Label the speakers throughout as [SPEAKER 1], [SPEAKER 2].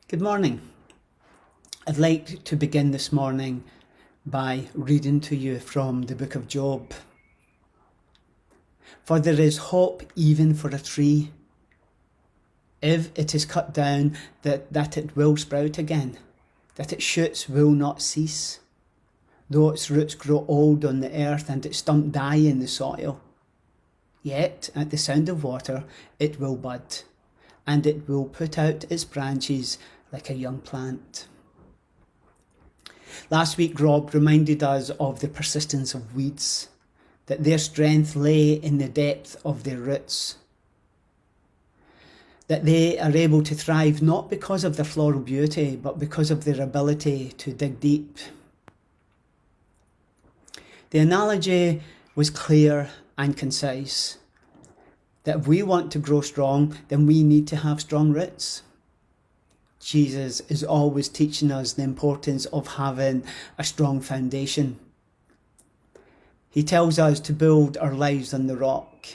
[SPEAKER 1] Good morning. I'd like to begin this morning by reading to you from the book of Job. For there is hope even for a tree. If it is cut down, that it will sprout again, that its shoots will not cease. Though its roots grow old on the earth and its stump die in the soil, yet at the sound of water it will bud, and it will put out its branches like a young plant. Last week, Rob reminded us of the persistence of weeds, that their strength lay in the depth of their roots, that they are able to thrive not because of their floral beauty, but because of their ability to dig deep. The analogy was clear and concise, that if we want to grow strong, then we need to have strong roots. Jesus is always teaching us the importance of having a strong foundation. He tells us to build our lives on the rock.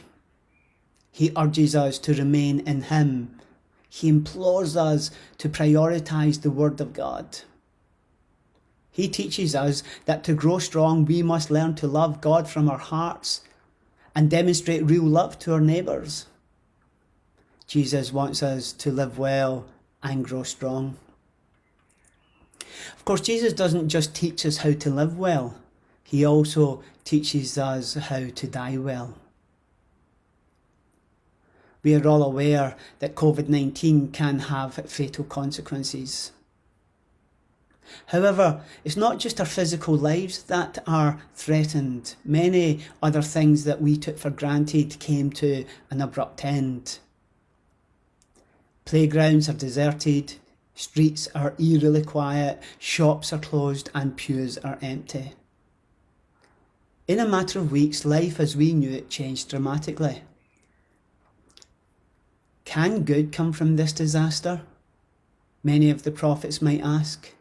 [SPEAKER 1] He urges us to remain in Him. He implores us to prioritise the Word of God. He teaches us that to grow strong, we must learn to love God from our hearts and demonstrate real love to our neighbours. Jesus wants us to live well and grow strong. Of course, Jesus doesn't just teach us how to live well, He also teaches us how to die well. We are all aware that COVID-19 can have fatal consequences. However, it's not just our physical lives that are threatened. Many other things that we took for granted came to an abrupt end. Playgrounds are deserted, streets are eerily quiet, shops are closed and pews are empty. In a matter of weeks, life as we knew it changed dramatically. Can good come from this disaster? Many of the prophets might ask.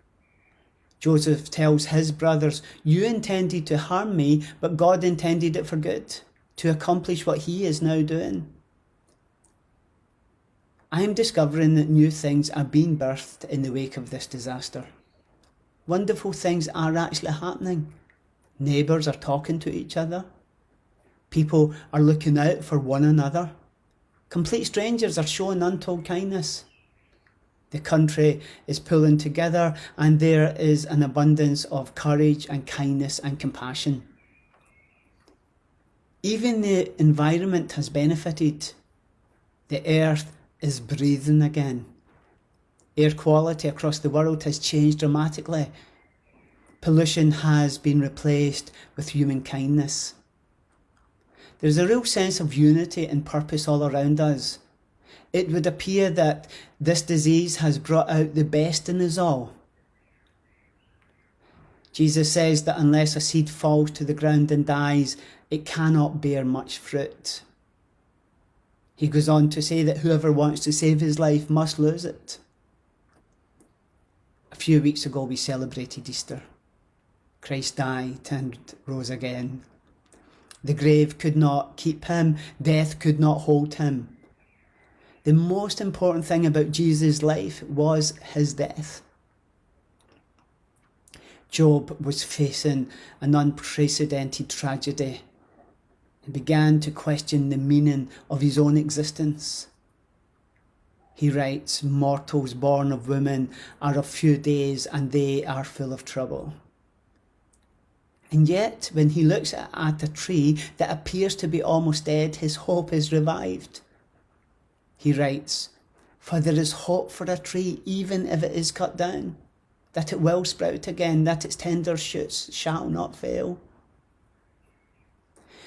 [SPEAKER 1] Joseph tells his brothers, "You intended to harm me, but God intended it for good, to accomplish what He is now doing." I am discovering that new things are being birthed in the wake of this disaster. Wonderful things are actually happening. Neighbours are talking to each other. People are looking out for one another. Complete strangers are showing untold kindness. The country is pulling together and there is an abundance of courage and kindness and compassion. Even the environment has benefited. The earth is breathing again. Air quality across the world has changed dramatically. Pollution has been replaced with human kindness. There's a real sense of unity and purpose all around us. It would appear that this disease has brought out the best in us all. Jesus says that unless a seed falls to the ground and dies, it cannot bear much fruit. He goes on to say that whoever wants to save his life must lose it. A few weeks ago we celebrated Easter. Christ died and rose again. The grave could not keep Him, death could not hold Him. The most important thing about Jesus' life was His death. Job was facing an unprecedented tragedy. He began to question the meaning of his own existence. He writes, "Mortals born of women are of few days and they are full of trouble." And yet, when he looks at a tree that appears to be almost dead, his hope is revived. He writes, "For there is hope for a tree, even if it is cut down, that it will sprout again, that its tender shoots shall not fail."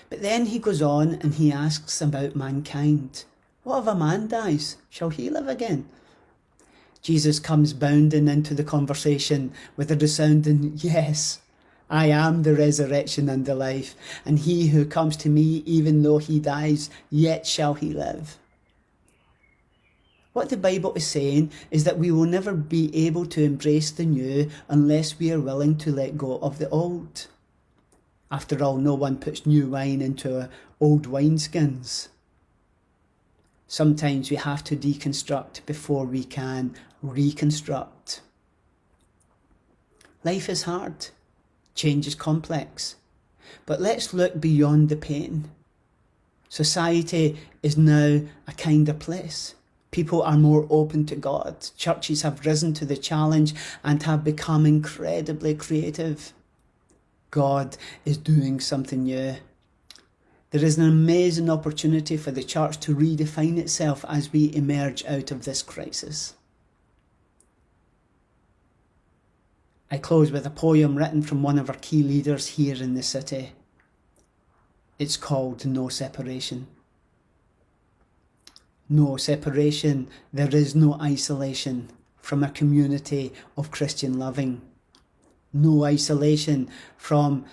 [SPEAKER 1] But then he goes on and he asks about mankind. What if a man dies? Shall he live again? Jesus comes bounding into the conversation with a resounding, "Yes, I am the resurrection and the life, and he who comes to me, even though he dies, yet shall he live." What the Bible is saying is that we will never be able to embrace the new unless we are willing to let go of the old. After all, no one puts new wine into old wineskins. Sometimes we have to deconstruct before we can reconstruct. Life is hard. Change is complex. But let's look beyond the pain. Society is now a kinder place. People are more open to God. Churches have risen to the challenge and have become incredibly creative. God is doing something new. There is an amazing opportunity for the church to redefine itself as we emerge out of this crisis. I close with a poem written from one of our key leaders here in the city. It's called No Separation. No separation, there is no isolation from a community of Christian loving. No isolation from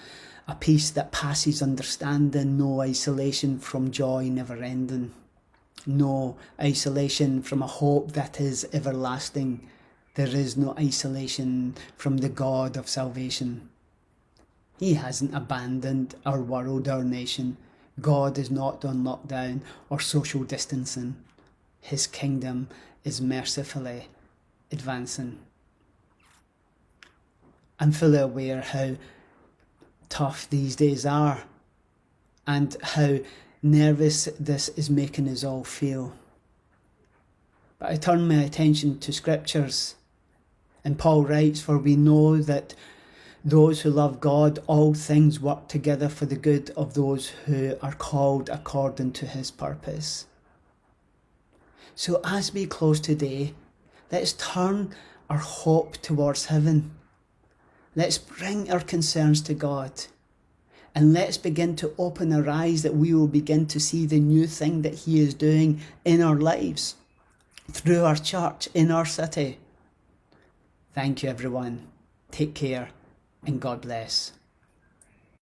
[SPEAKER 1] a peace that passes understanding. No isolation from joy never ending. No isolation from a hope that is everlasting. There is no isolation from the God of salvation. He hasn't abandoned our world, our nation. God is not on lockdown or social distancing. His kingdom is mercifully advancing. I'm fully aware how tough these days are and how nervous this is making us all feel. But I turn my attention to scriptures, and Paul writes, "For we know that those who love God, all things work together for the good of those who are called according to his purpose." So as we close today, let's turn our hope towards heaven. Let's bring our concerns to God. And let's begin to open our eyes that we will begin to see the new thing that he is doing in our lives, through our church, in our city. Thank you, everyone. Take care. And God bless.